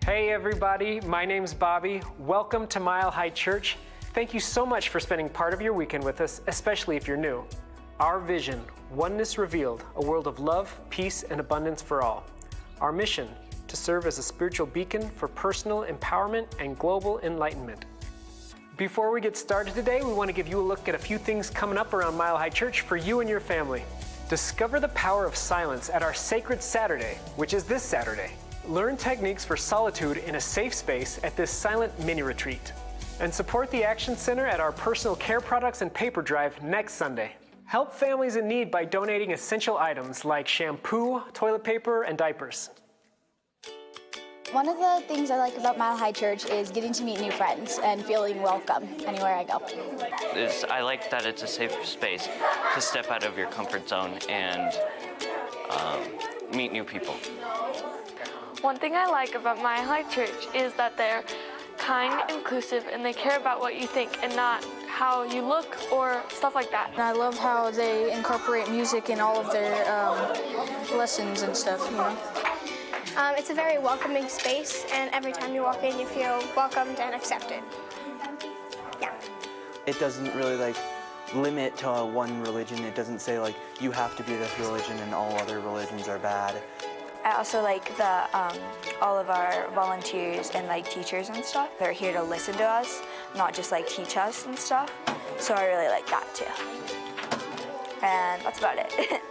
Hey everybody, my name's Bobby. Welcome to Mile High Church. Thank you so much for spending part of your weekend with us, especially if you're new. Our vision, Oneness Revealed, a world of love, peace, and abundance for all. Our mission, to serve as a spiritual beacon for personal empowerment and global enlightenment. Before we get started today, we want to give you a look at a few things coming up around Mile High Church for you and your family. Discover the power of silence at our Sacred Saturday, which is this Saturday. Learn techniques for solitude in a safe space at this silent mini retreat. And support the Action Center at our personal care products and paper drive next Sunday. Help families in need by donating essential items like shampoo, toilet paper, and diapers. One of the things I like about Mile High Church is getting to meet new friends and feeling welcome anywhere I go. I like that it's a safe space to step out of your comfort zone and meet new people. One thing I like about Mile High Church is that they're kind, inclusive, and they care about what you think and not how you look or stuff like that. And I love how they incorporate music in all of their lessons and stuff, you know. It's a very welcoming space, and every time you walk in, you feel welcomed and accepted. Yeah. It doesn't really limit to one religion. It doesn't say you have to be this religion and all other religions are bad. I also like all of our volunteers and teachers and stuff. They're here to listen to us, not just teach us and stuff. So I really like that too. And that's about it.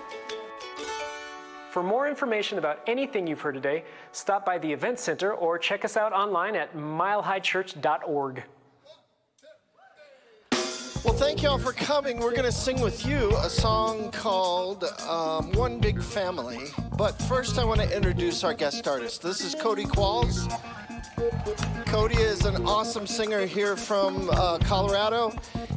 For more information about anything you've heard today, stop by the Event Center or check us out online at milehighchurch.org. Well, thank you all for coming. We're going to sing with you a song called One Big Family. But first, I want to introduce our guest artist. This is Cody Qualls. Cody is an awesome singer here from Colorado.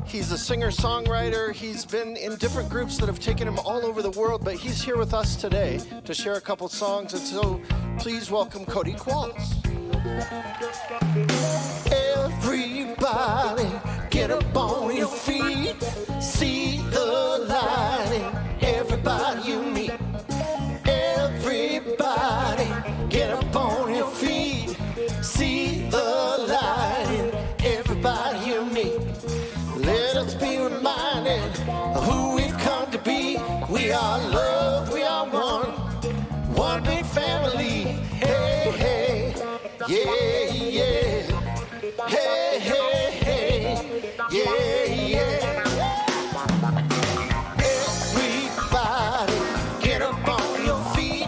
He's a singer-songwriter. He's been in different groups that have taken him all over the world, but he's here with us today to share a couple songs. And so please welcome Cody Qualls. Everybody, get up on your feet. See the light in everybody you meet. Everybody, get up on your feet. See the light in everybody you meet. Let us be reminded of who we've come to be. We are love, we are one big family. Hey, hey, yeah, yeah. Hey, hey, hey, yeah, yeah. Everybody, get up on your feet.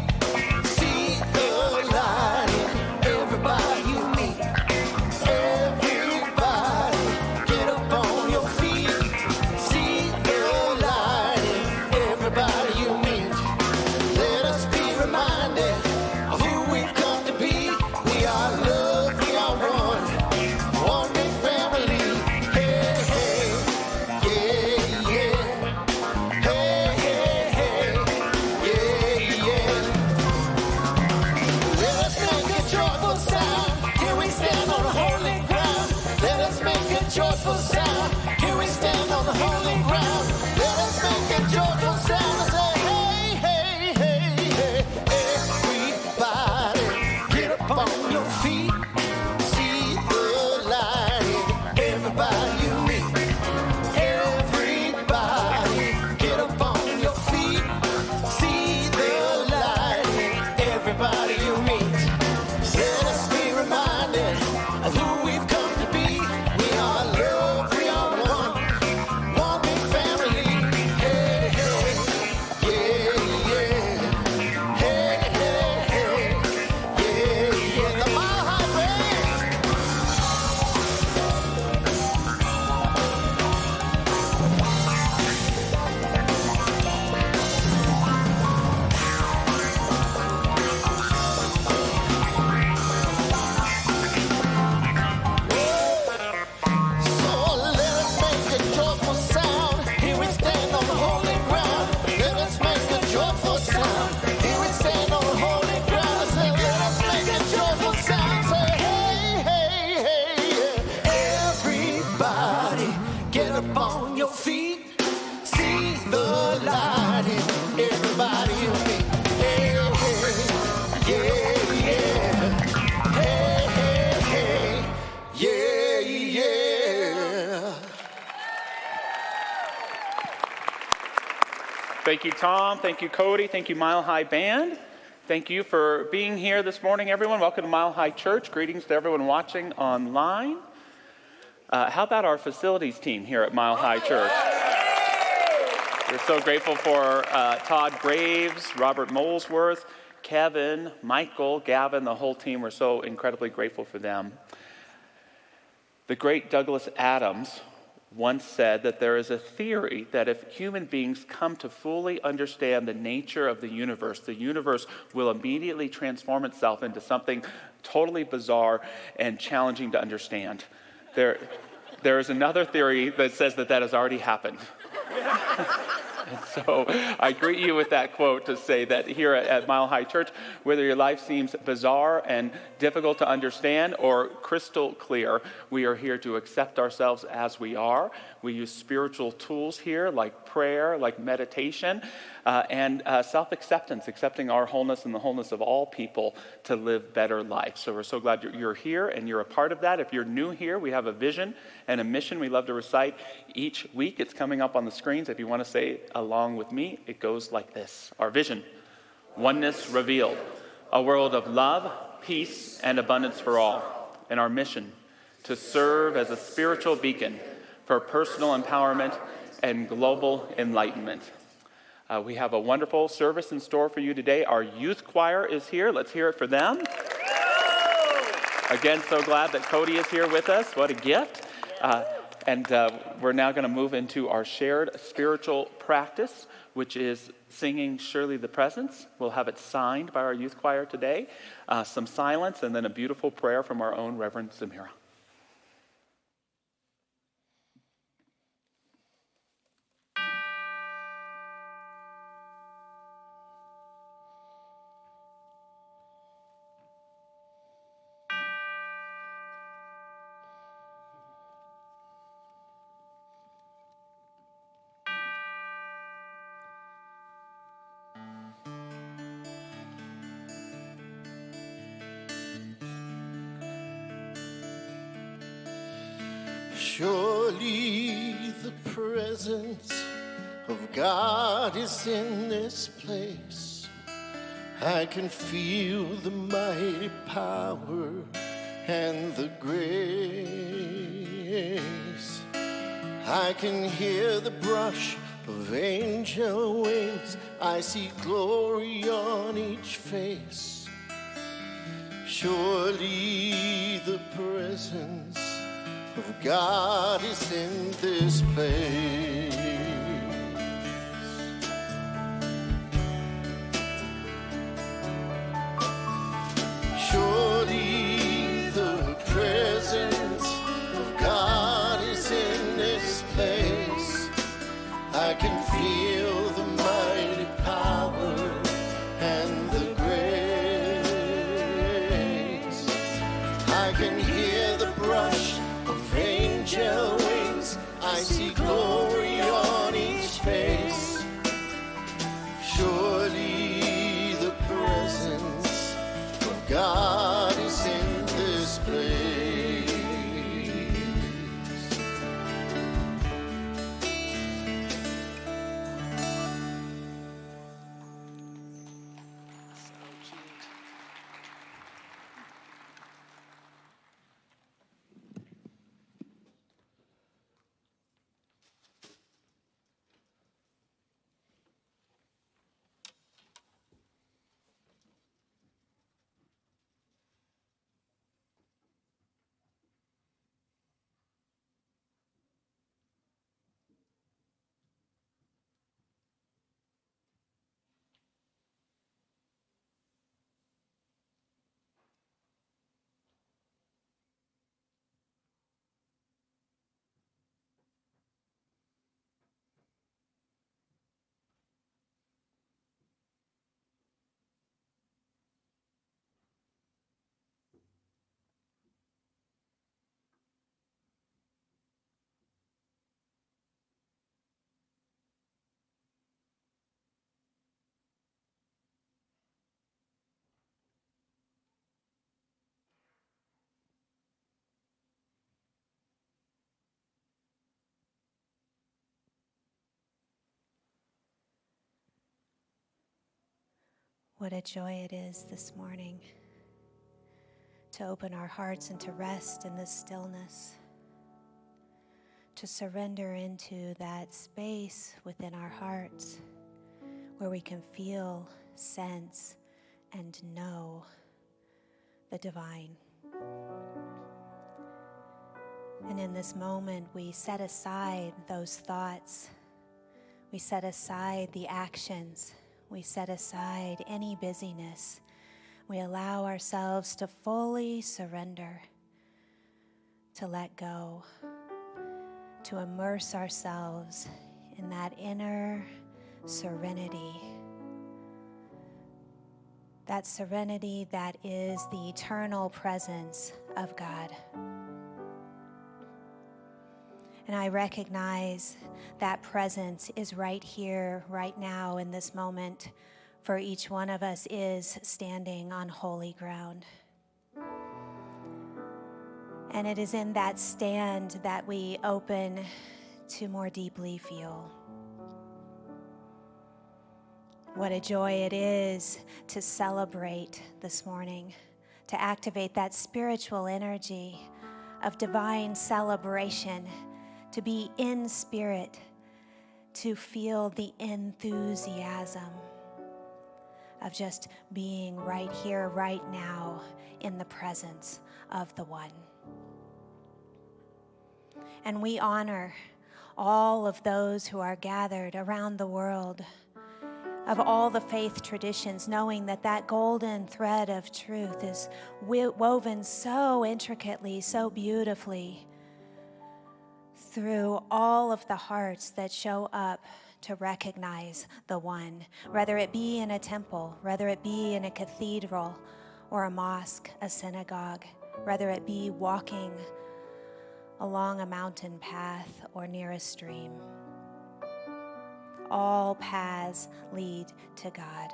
See the light in everybody you meet. Everybody, get up on your feet. See the light in everybody you meet. Let us be reminded of who we've come to be. We are love, we are one big family. Hey, hey, yeah, yeah. Hey, hey, hey, yeah, yeah. Let us make a joyful sound. Here we stand on the holy ground. Let us make a joyful sound. Here we stand on the holy ground. Let us make a joyful sound and say, hey, hey, hey, hey. Everybody, get up on your feet. See the light in everybody you meet. Everybody, get up on your feet. See the light in everybody you meet. Let us be reminded of who we've come to be. We are love, we are one big family. Hey, hey, yeah, yeah. Hey, hey, hey, yeah, yeah. The Mile High Band. So let us make a joyful sound. Here we stand on the holy ground. Let us make a joyful sound. Here we stand on the holy ground. Say, let us make a joyful sound. Say, hey, hey, hey, yeah. Everybody, get up on your feet. See the light in everybody you meet. Hey, hey, yeah, yeah. Hey, Thank you, Tom. Thank you, Cody. Thank you, Mile High Band. Thank you for being here this morning, everyone. Welcome to Mile High Church. Greetings to everyone watching online. How about our facilities team here at Mile High Church? We're so grateful for Todd Graves, Robert Molesworth, Kevin, Michael, Gavin, the whole team. We're so incredibly grateful for them. The great Douglas Adams once said that there is a theory that if human beings come to fully understand the nature of the universe will immediately transform itself into something totally bizarre and challenging to understand. There is another theory that says that has already happened. And so I greet you with that quote to say that here at Mile High Church, whether your life seems bizarre and difficult to understand or crystal clear, we are here to accept ourselves as we are. We use spiritual tools here like prayer, like meditation, and self-acceptance, accepting our wholeness and the wholeness of all people to live better lives. So we're so glad you're here and you're a part of that. If you're new here, we have a vision and a mission we love to recite each week. It's coming up on the screens. If you want to say it along with me, it goes like this. Our vision, oneness revealed, a world of love, peace, and abundance for all. And our mission, to serve as a spiritual beacon for personal empowerment and global enlightenment. We have a wonderful service in store for you today. Our youth choir is here. Let's hear it for them. Again, so glad that Cody is here with us. What a gift. And we're now going to move into our shared spiritual practice, which is singing Surely the Presence. We'll have it signed by our youth choir today. Some silence and then a beautiful prayer from our own Reverend Zamira. Surely the presence of God is in this place. I can feel the mighty power and the grace. I can hear the brush of angel wings. I see glory on each face. Surely the presence of God is in this place. Surely the presence of God is in this place. I can feel the mighty power and the grace. I can hear the brush angel wings, I see glory on each face. Surely the presence of God is in this place. What a joy it is this morning to open our hearts and to rest in this stillness, to surrender into that space within our hearts where we can feel, sense, and know the divine. And in this moment, we set aside those thoughts. We set aside the actions. We set aside any busyness. We allow ourselves to fully surrender, to let go, to immerse ourselves in that inner serenity. That serenity that is the eternal presence of God. And I recognize that presence is right here, right now, in this moment, for each one of us is standing on holy ground. And it is in that stand that we open to more deeply feel. What a joy it is to celebrate this morning, to activate that spiritual energy of divine celebration, to be in spirit, to feel the enthusiasm of just being right here, right now, in the presence of the One. And we honor all of those who are gathered around the world, of all the faith traditions, knowing that that golden thread of truth is woven so intricately, so beautifully through all of the hearts that show up to recognize the One, whether it be in a temple, whether it be in a cathedral or a mosque, a synagogue, whether it be walking along a mountain path or near a stream. All paths lead to God.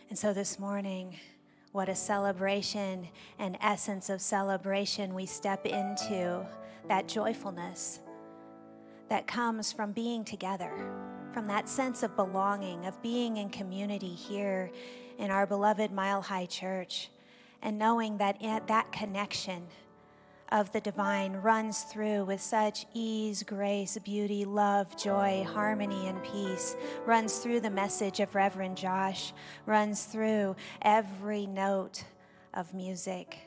And so this morning, what a celebration and essence of celebration we step into, that joyfulness that comes from being together, from that sense of belonging, of being in community here in our beloved Mile High Church, and knowing that that connection of the divine runs through with such ease, grace, beauty, love, joy, harmony, and peace, runs through the message of Reverend Josh, runs through every note of music,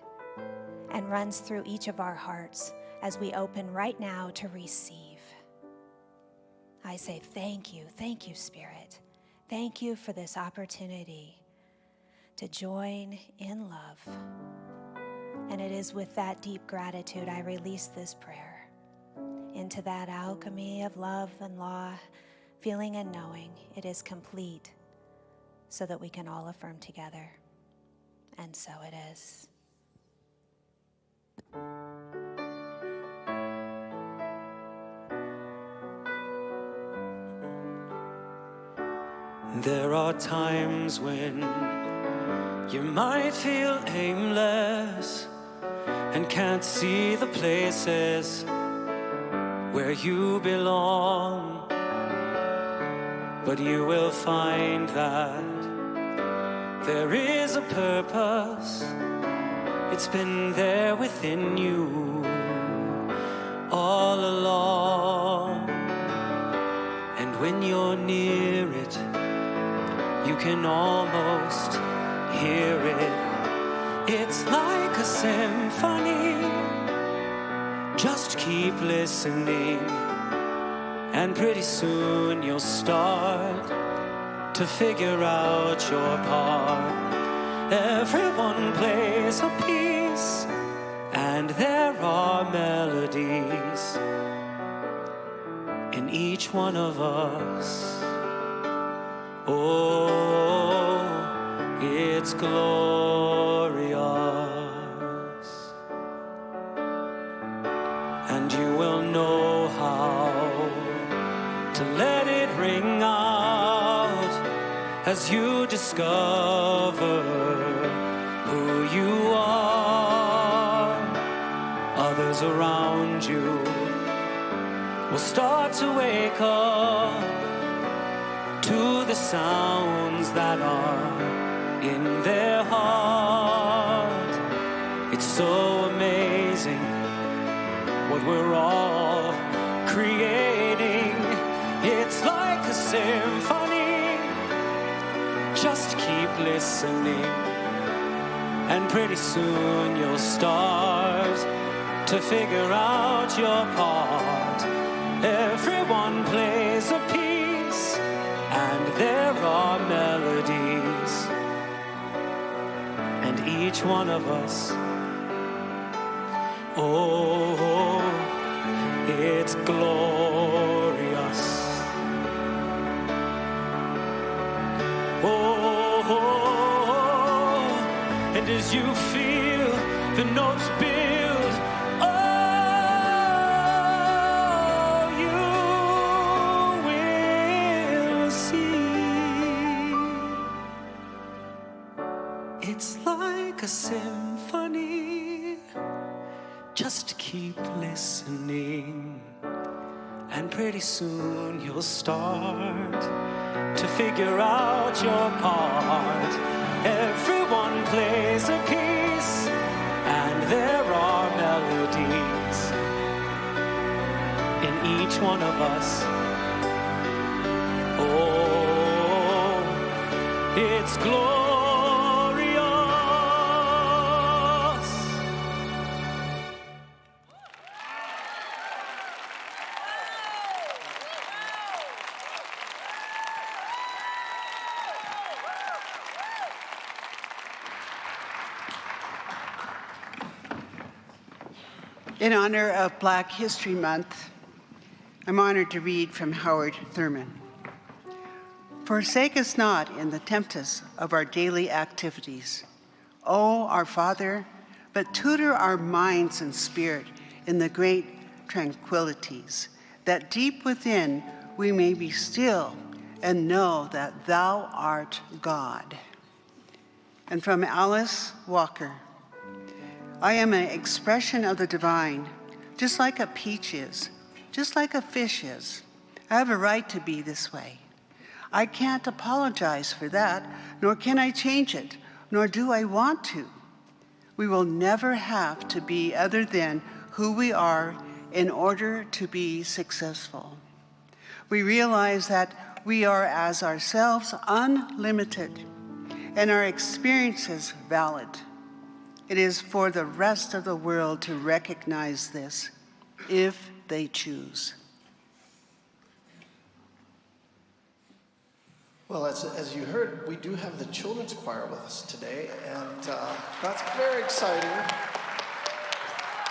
and runs through each of our hearts as we open right now to receive. I say thank you, Spirit. Thank you for this opportunity to join in love. And it is with that deep gratitude I release this prayer into that alchemy of love and law, feeling and knowing it is complete, so that we can all affirm together. And so it is. There are times when you might feel aimless and can't see the places where you belong, but you will find that there is a purpose. It's been there within you all along, and when you're near it, you can almost hear it. It's like a symphony. Just keep listening, and pretty soon you'll start to figure out your part. Everyone plays a piece, and there are melodies in each one of us. Oh, it's glorious. And you will know how to let it ring out as you discover who you are. Others around you will start to wake up to the sounds that are in their heart. It's so amazing what we're all creating. It's like a symphony. Just keep listening, and pretty soon you'll start to figure out your part. Everyone plays a piece, and there are melodies, and each one of us, oh, it's glorious. Oh, and as you feel the notes build, oh, you will see. It's like a symphony. Just keep listening, and pretty soon you'll start to figure out your part. Everyone plays a piece, and there are melodies in each one of us. Oh, it's glorious. In honor of Black History Month, I'm honored to read from Howard Thurman. Forsake us not in the tempest of our daily activities, O our Father, but tutor our minds and spirit in the great tranquillities, that deep within we may be still and know that Thou art God. And from Alice Walker, I am an expression of the divine, just like a peach is, just like a fish is. I have a right to be this way. I can't apologize for that, nor can I change it, nor do I want to. We will never have to be other than who we are in order to be successful. We realize that we are as ourselves unlimited and our experiences valid. It is for the rest of the world to recognize this, if they choose. Well, as you heard, we do have the children's choir with us today, and that's very exciting.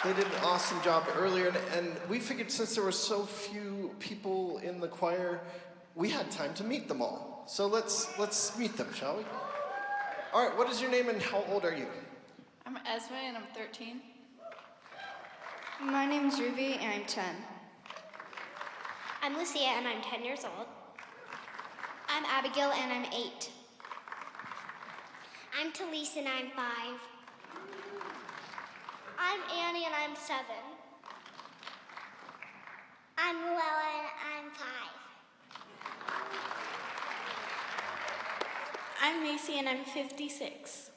They did an awesome job earlier, and we figured since there were so few people in the choir, we had time to meet them all. So let's meet them, shall we? All right, what is your name and how old are you? I'm Esme and I'm 13. My name's Ruby and I'm 10. I'm Lucia and I'm 10 years old. I'm Abigail and I'm 8. I'm Talisa and I'm 5. I'm Annie and I'm 7. I'm Luella and I'm 5. I'm Macy and I'm 56.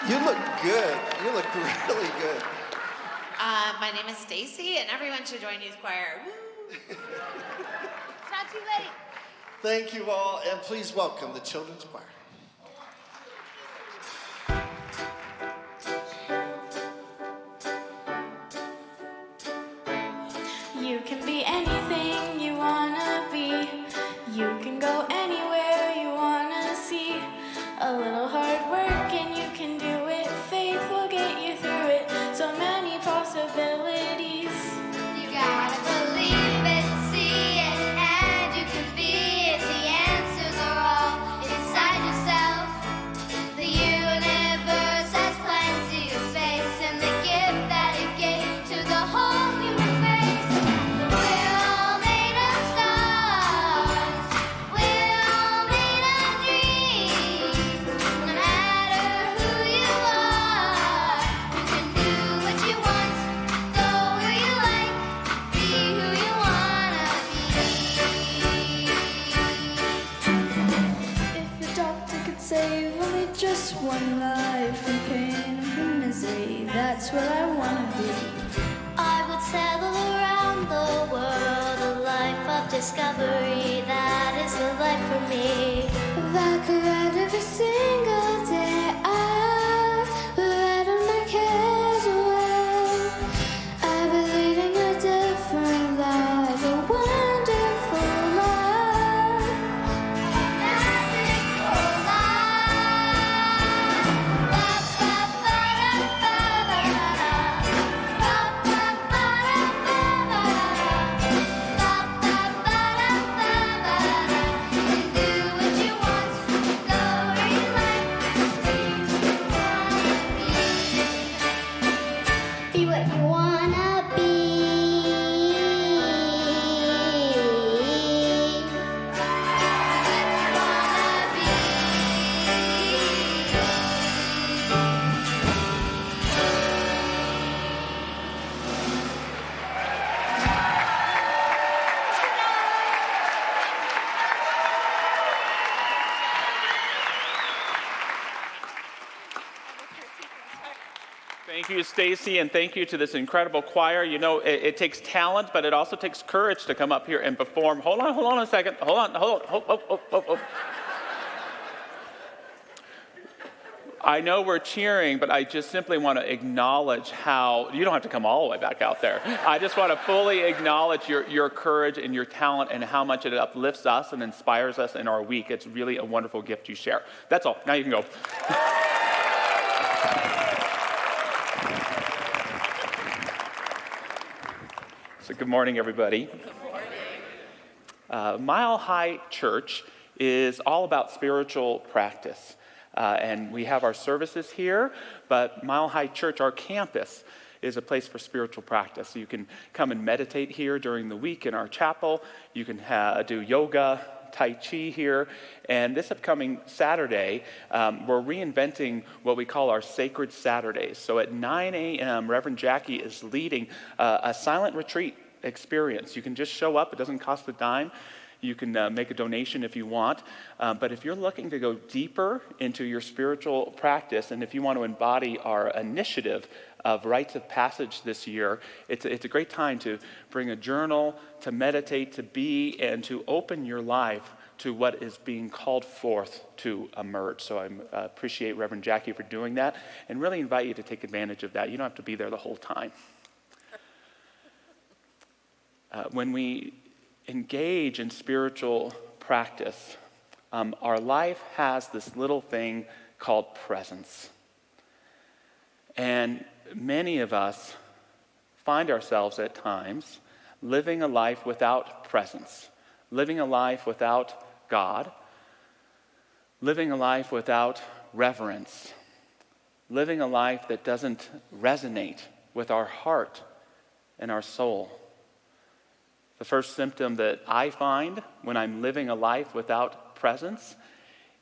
You look good. You look really good. My name is Stacy, and everyone should join youth choir. Woo! It's not too late. Thank you all, and please welcome the children's choir. You can be anything you wanna be. You can go anywhere you wanna see. A little hard work and you can do it. Faith will get you through it. So many possibilities. You gotta believe it, see it, and you can be it. The answers are all inside yourself. The universe has plenty of space, and the gift that it gave to the whole human race. The will wanna be. I would sail around the world, a life of discovery, that is the life for me. If I could ride every single day, I would ride all my cares away. I'd be leading a different life, a wonderful life. Magical life. Be what you wanna be. Thank you, Stacy, and thank you to this incredible choir. You know, it takes talent, but it also takes courage to come up here and perform. Hold on a second. Hold. I know we're cheering, but I just simply want to acknowledge how, you don't have to come all the way back out there. I just want to fully acknowledge your courage and your talent and how much it uplifts us and inspires us in our week. It's really a wonderful gift you share. That's all. Now you can go. So good morning, everybody. Mile High Church is all about spiritual practice. And we have our services here, but Mile High Church, our campus, is a place for spiritual practice. So you can come and meditate here during the week in our chapel. You can do yoga, Tai Chi here. And this upcoming Saturday, we're reinventing what we call our Sacred Saturdays. So at 9 a.m., Reverend Jackie is leading a silent retreat experience. You can just show up. It doesn't cost a dime. You can make a donation if you want. But if you're looking to go deeper into your spiritual practice, and if you want to embody our initiative of rites of passage this year, it's a great time to bring a journal, to meditate, to be, and to open your life to what is being called forth to emerge. So I appreciate Reverend Jackie for doing that, and really invite you to take advantage of that. You don't have to be there the whole time. When we engage in spiritual practice, our life has this little thing called presence. And many of us find ourselves at times living a life without presence, living a life without God, living a life without reverence, living a life that doesn't resonate with our heart and our soul. The first symptom that I find when I'm living a life without presence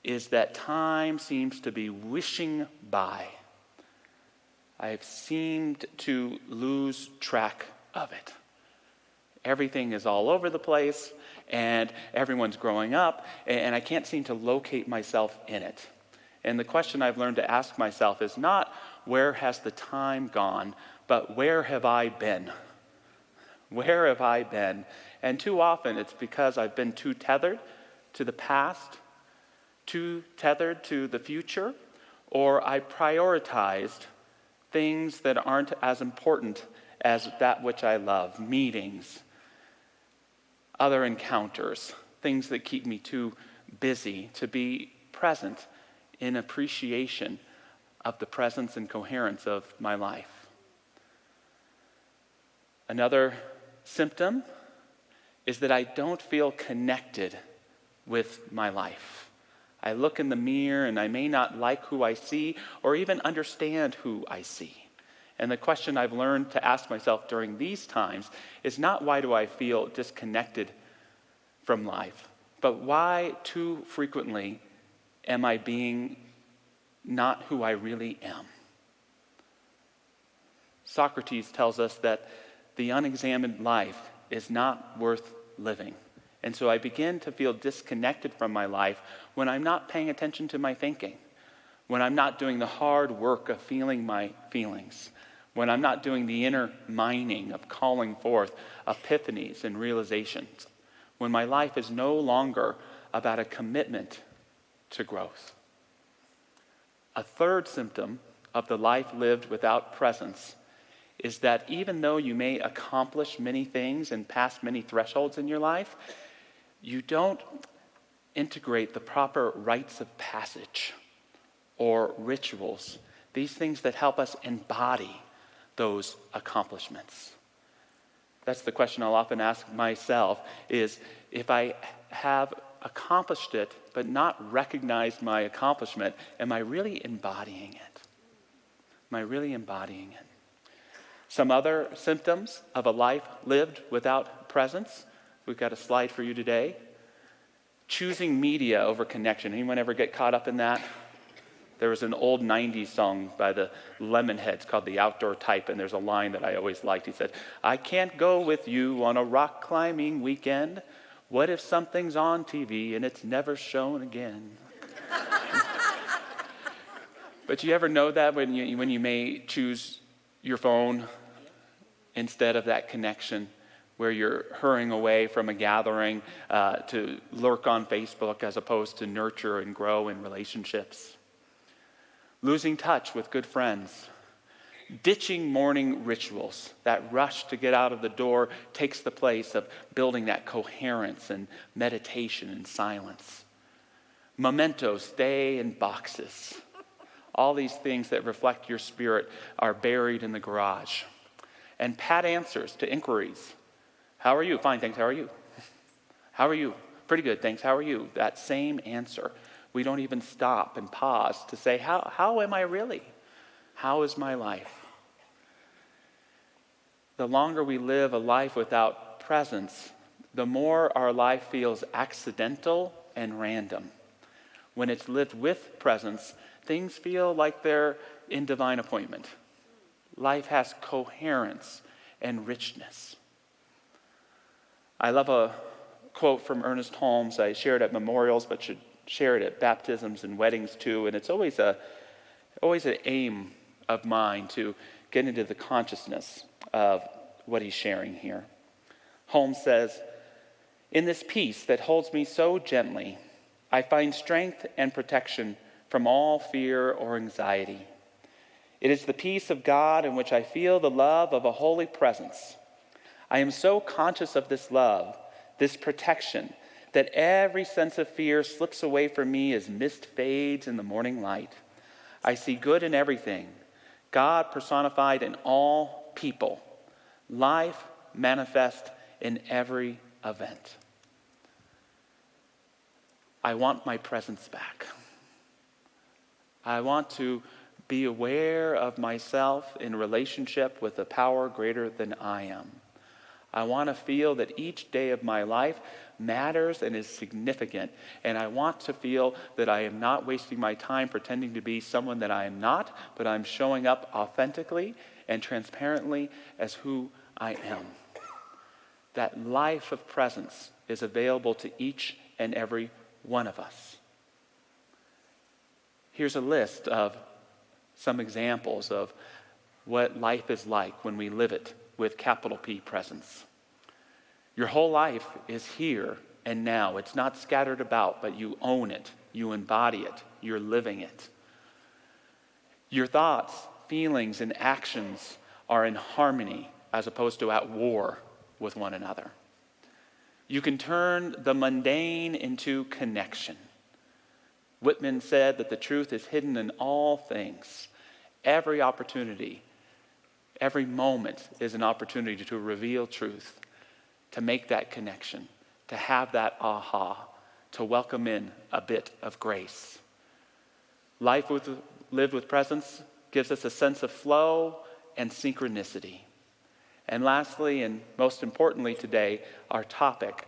is that time seems to be wishing by. I have seemed to lose track of it. Everything is all over the place, and everyone's growing up, and I can't seem to locate myself in it. And the question I've learned to ask myself is not, where has the time gone, but where have I been? Where have I been? And too often it's because I've been too tethered to the past, too tethered to the future, or I prioritized things that aren't as important as that which I love, meetings, other encounters, things that keep me too busy to be present in appreciation of the presence and coherence of my life. Another symptom is that I don't feel connected with my life. I look in the mirror and I may not like who I see or even understand who I see. And the question I've learned to ask myself during these times is not why do I feel disconnected from life, but why too frequently am I being not who I really am? Socrates tells us that the unexamined life is not worth living. And so I begin to feel disconnected from my life when I'm not paying attention to my thinking, when I'm not doing the hard work of feeling my feelings, when I'm not doing the inner mining of calling forth epiphanies and realizations, when my life is no longer about a commitment to growth. A third symptom of the life lived without presence is that even though you may accomplish many things and pass many thresholds in your life, you don't integrate the proper rites of passage or rituals, these things that help us embody those accomplishments. That's the question I'll often ask myself, is if I have accomplished it but not recognized my accomplishment, am I really embodying it? Am I really embodying it? Some other symptoms of a life lived without presence. We've got a slide for you today. Choosing media over connection. Anyone ever get caught up in that? There was an old 90s song by the Lemonheads called The Outdoor Type, and there's a line that I always liked. He said, "I can't go with you on a rock climbing weekend. What if something's on TV and it's never shown again?" But you ever know that when you may choose your phone instead of that connection, where you're hurrying away from a gathering to lurk on Facebook as opposed to nurture and grow in relationships? Losing touch with good friends. Ditching morning rituals. That rush to get out of the door takes the place of building that coherence and meditation and silence. Mementos stay in boxes. All these things that reflect your spirit are buried in the garage. And pat answers to inquiries. How are you? Fine, thanks. How are you? How are you? Pretty good, thanks. How are you? That same answer. We don't even stop and pause to say, how am I really? How is my life? The longer we live a life without presence, the more our life feels accidental and random. When it's lived with presence, things feel like they're in divine appointment. Life has coherence and richness. I love a quote from Ernest Holmes. I share it at memorials, but should share it at baptisms and weddings too. And it's always an aim of mine to get into the consciousness of what he's sharing here. Holmes says, "In this peace that holds me so gently, I find strength and protection from all fear or anxiety. It is the peace of God in which I feel the love of a holy presence. I am so conscious of this love, this protection, that every sense of fear slips away from me as mist fades in the morning light. I see good in everything, God personified in all people, life manifest in every event." I want my presence back. I want to be aware of myself in relationship with a power greater than I am. I want to feel that each day of my life matters and is significant. And I want to feel that I am not wasting my time pretending to be someone that I am not, but I'm showing up authentically and transparently as who I am. That life of presence is available to each and every one of us. Here's a list of some examples of what life is like when we live it with capital P presence. Your whole life is here and now. It's not scattered about, but you own it. You embody it. You're living it. Your thoughts, feelings, and actions are in harmony as opposed to at war with one another. You can turn the mundane into connection. Whitman said that the truth is hidden in all things. Every opportunity, every moment is an opportunity to reveal truth, to make that connection, to have that aha, to welcome in a bit of grace. Life lived with presence gives us a sense of flow and synchronicity. And lastly, and most importantly today, our topic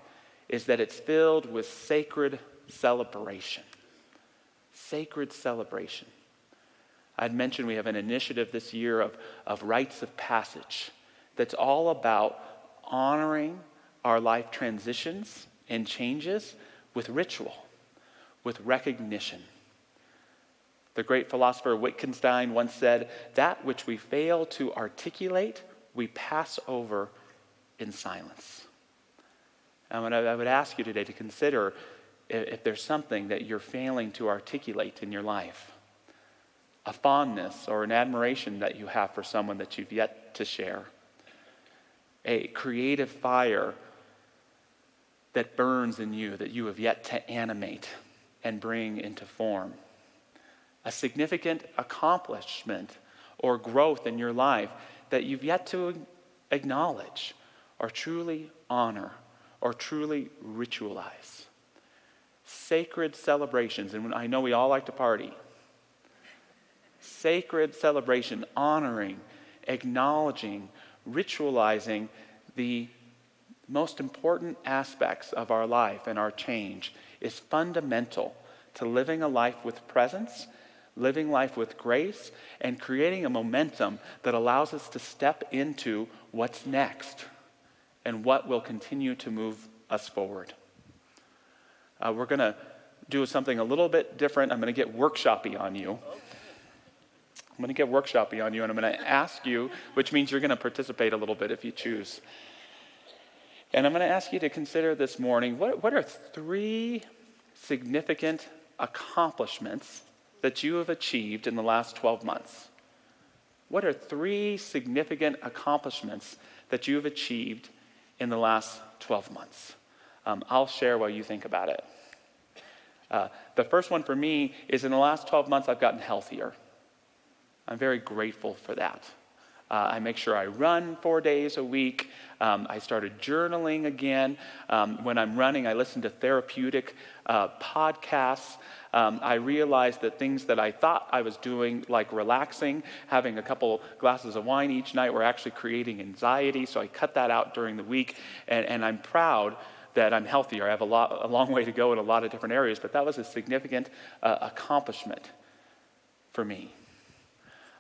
is that it's filled with sacred celebration. Sacred celebration. I'd mentioned we have an initiative this year of rites of passage that's all about honoring our life transitions and changes with ritual, with recognition. The great philosopher Wittgenstein once said, "That which we fail to articulate, we pass over in silence." And I would ask you today to consider if there's something that you're failing to articulate in your life. A fondness or an admiration that you have for someone that you've yet to share. A creative fire that burns in you that you have yet to animate and bring into form. A significant accomplishment or growth in your life that you've yet to acknowledge or truly honor or truly ritualize. Sacred celebrations, and I know we all like to party. Sacred celebration, honoring, acknowledging, ritualizing the most important aspects of our life and our change is fundamental to living a life with presence, living life with grace, and creating a momentum that allows us to step into what's next and what will continue to move us forward. We're going to do something a little bit different. I'm going to get workshoppy on you. I'm going to get workshoppy on you, and I'm going to ask you, which means you're going to participate a little bit if you choose. And I'm going to ask you to consider this morning, what are 3 significant accomplishments that you have achieved in the last 12 months? What are 3 significant accomplishments that you have achieved in the last 12 months? I'll share while you think about it. The first one for me is in the last 12 months, I've gotten healthier. I'm very grateful for that. I make sure I run 4 days a week. I started journaling again. When I'm running, I listen to therapeutic podcasts. I realized that things that I thought I was doing, like relaxing, having a couple glasses of wine each night, were actually creating anxiety. So I cut that out during the week. And I'm proud that I'm healthier. I have a long way to go in a lot of different areas, but that was a significant accomplishment for me.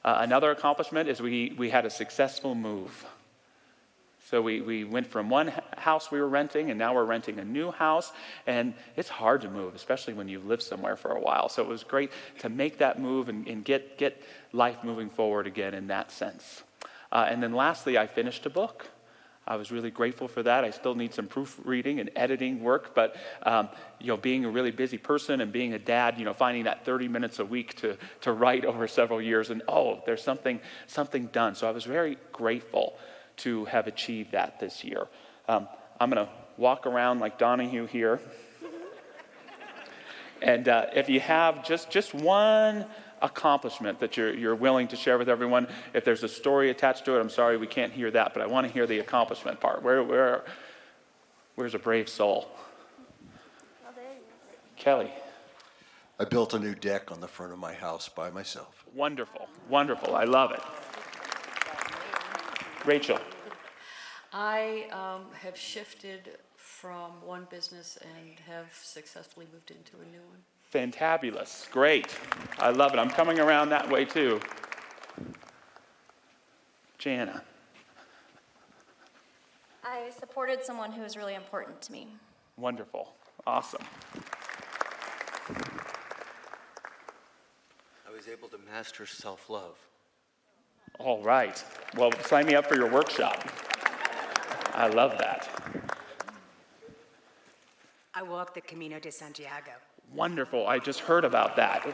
Another accomplishment is we had a successful move. So we went from one house we were renting, and now we're renting a new house. And it's hard to move, especially when you've lived somewhere for a while. So it was great to make that move and get life moving forward again in that sense. And then lastly, I finished a book. I was really grateful for that. I still need some proofreading and editing work, but being a really busy person and being a dad, finding that 30 minutes a week to write over several years, and there's something done. So I was very grateful to have achieved that this year. I'm going to walk around like Donahue here, and if you have just one accomplishment that you're willing to share with everyone. If there's a story attached to it, I'm sorry we can't hear that, but I want to hear the accomplishment part. Where's a brave soul? Kelly. I built a new deck on the front of my house by myself. Wonderful. I love it. Rachel. I have shifted from one business and have successfully moved into a new one. Fantabulous. Great. I love it. I'm coming around that way too. Jana. I supported someone who was really important to me. Wonderful. Awesome. I was able to master self-love. All right. Well, sign me up for your workshop. I love that. I walked the Camino de Santiago. Wonderful. I just heard about that.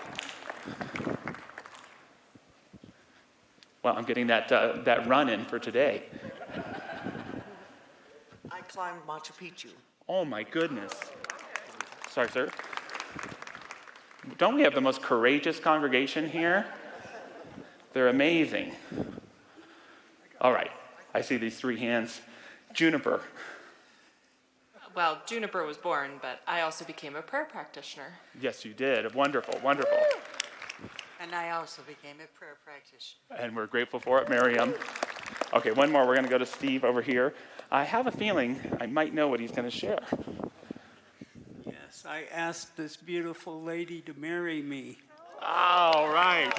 Well, I'm getting that run in for today. I climbed Machu Picchu. Oh my goodness. Sorry, sir. Don't we have the most courageous congregation here? They're amazing. All right. I see these 3 hands. Juniper. Well, Juniper was born, but I also became a prayer practitioner. Yes, you did. Wonderful. And I also became a prayer practitioner. And we're grateful for it, Miriam. Okay, one more. We're going to go to Steve over here. I have a feeling I might know what he's going to share. Yes, I asked this beautiful lady to marry me. All right.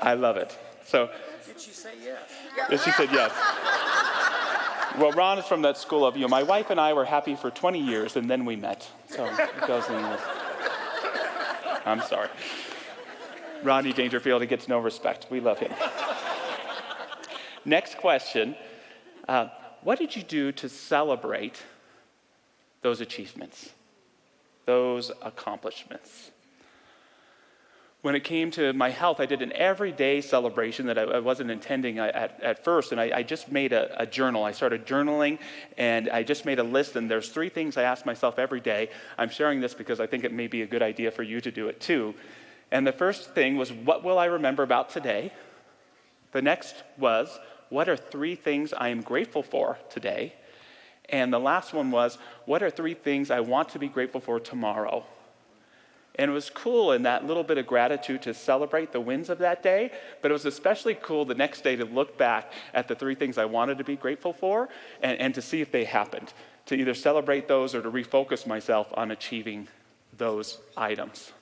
I love it. So Did she say yes? And she said yes. Well, Ron is from that school of, my wife and I were happy for 20 years and then we met. So it goes in this. I'm sorry. Rodney Dangerfield, he gets no respect. We love him. Next question. What did you do to celebrate those achievements, those accomplishments? When it came to my health, I did an everyday celebration that I wasn't intending at first, and I just made a journal. I started journaling, and I just made a list, and there's 3 things I ask myself every day. I'm sharing this because I think it may be a good idea for you to do it too. And the first thing was, what will I remember about today? The next was, what are 3 things I am grateful for today? And the last one was, what are 3 things I want to be grateful for tomorrow? And it was cool in that little bit of gratitude to celebrate the wins of that day, but it was especially cool the next day to look back at the 3 things I wanted to be grateful for and to see if they happened, to either celebrate those or to refocus myself on achieving those items.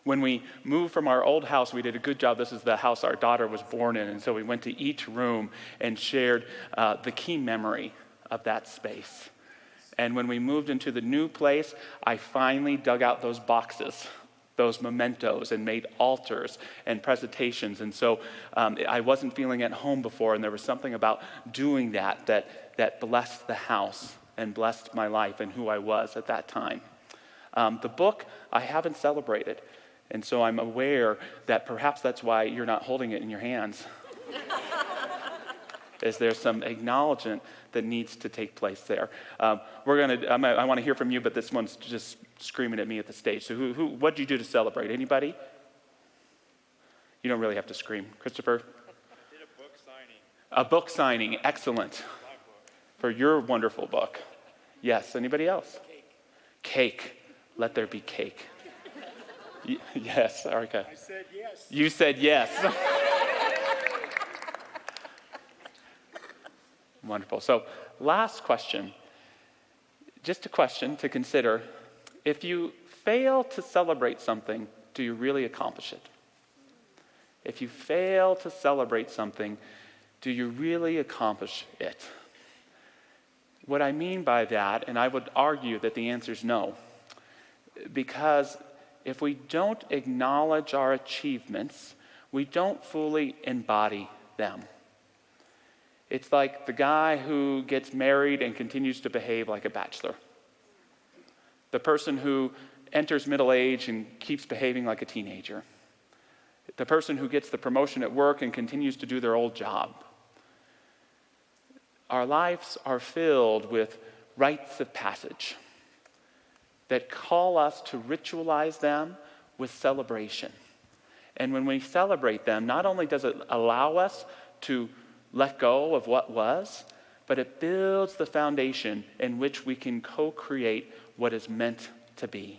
When we moved from our old house, we did a good job. This is the house our daughter was born in, and so we went to each room and shared the key memory of that space. And when we moved into the new place, I finally dug out those boxes, those mementos, and made altars and presentations. And so I wasn't feeling at home before, and there was something about doing that blessed the house and blessed my life and who I was at that time. The book, I haven't celebrated. And so I'm aware that perhaps that's why you're not holding it in your hands. Is there some acknowledgement that needs to take place there? I want to hear from you, but this one's just screaming at me at the stage. So what did you do to celebrate? Anybody? You don't really have to scream. Christopher? Did a book signing. A book signing, excellent. For your wonderful book. Yes, anybody else? Cake. Let there be cake. Yes, Arika. I said yes. You said yes. Wonderful. So, last question. Just a question to consider. If you fail to celebrate something, do you really accomplish it? If you fail to celebrate something, do you really accomplish it? What I mean by that, and I would argue that the answer is no, because if we don't acknowledge our achievements, we don't fully embody them. It's like the guy who gets married and continues to behave like a bachelor. The person who enters middle age and keeps behaving like a teenager. The person who gets the promotion at work and continues to do their old job. Our lives are filled with rites of passage that call us to ritualize them with celebration. And when we celebrate them, not only does it allow us to let go of what was, but it builds the foundation in which we can co-create what is meant to be.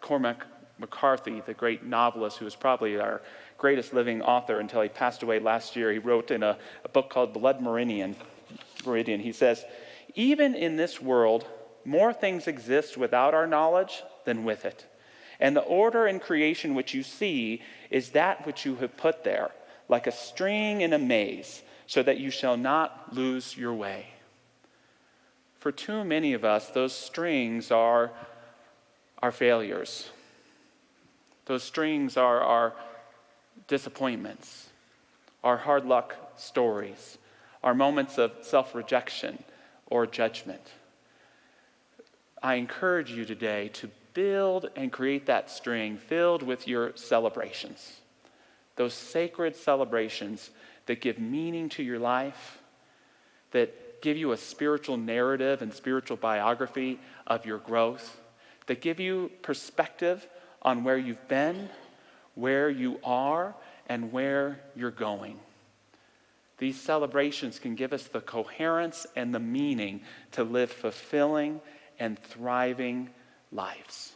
Cormac McCarthy, the great novelist who is probably our greatest living author until he passed away last year, he wrote in a book called Blood Meridian, he says, "Even in this world, more things exist without our knowledge than with it. And the order in creation which you see is that which you have put there, like a string in a maze, so that you shall not lose your way." For too many of us, those strings are our failures. Those strings are our disappointments, our hard luck stories, our moments of self-rejection or judgment. I encourage you today to build and create that string filled with your celebrations. Those sacred celebrations that give meaning to your life, that give you a spiritual narrative and spiritual biography of your growth, that give you perspective on where you've been, where you are, and where you're going. These celebrations can give us the coherence and the meaning to live fulfilling and thriving lives.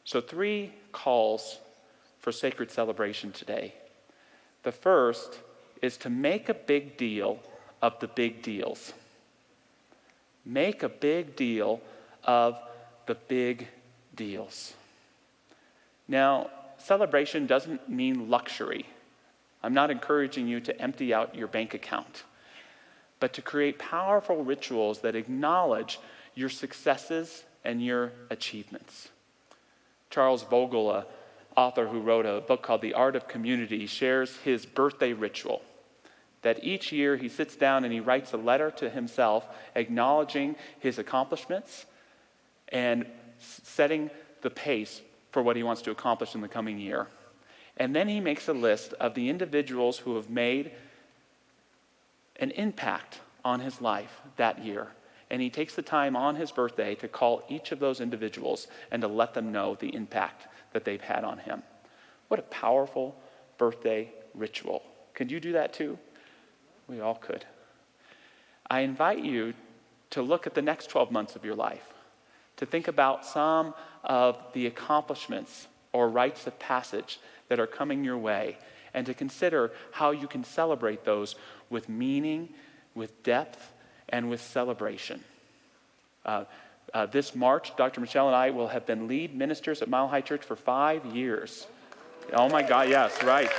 So 3 calls for sacred celebration today. The first is to make a big deal of the big deals. Make a big deal of the big deals. Now, celebration doesn't mean luxury. I'm not encouraging you to empty out your bank account, but to create powerful rituals that acknowledge your successes and your achievements. Charles Vogel, an author who wrote a book called The Art of Community, shares his birthday ritual, that each year he sits down and he writes a letter to himself acknowledging his accomplishments and setting the pace for what he wants to accomplish in the coming year. And then he makes a list of the individuals who have made an impact on his life that year. And he takes the time on his birthday to call each of those individuals and to let them know the impact that they've had on him. What a powerful birthday ritual. Could you do that too? We all could. I invite you to look at the next 12 months of your life, to think about some of the accomplishments or rites of passage that are coming your way, and to consider how you can celebrate those with meaning, with depth, and with celebration. This March, Dr. Michelle and I will have been lead ministers at Mile High Church for 5 years. Oh my God, yes, right.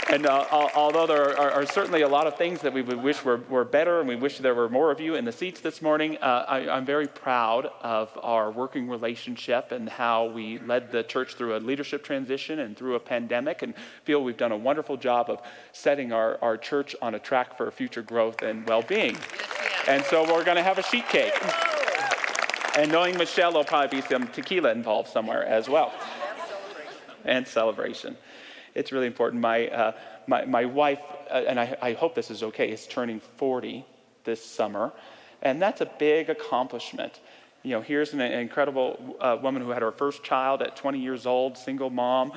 And although there are certainly a lot of things that we would wish were better, and we wish there were more of you in the seats this morning, I'm very proud of our working relationship and how we led the church through a leadership transition and through a pandemic, and feel we've done a wonderful job of setting our church on a track for future growth and well-being. And so we're going to have a sheet cake. And knowing Michelle, there'll probably be some tequila involved somewhere as well. And celebration. It's really important. My wife, and I hope this is okay, is turning 40 this summer. And that's a big accomplishment. You know, here's an incredible woman who had her first child at 20 years old, single mom,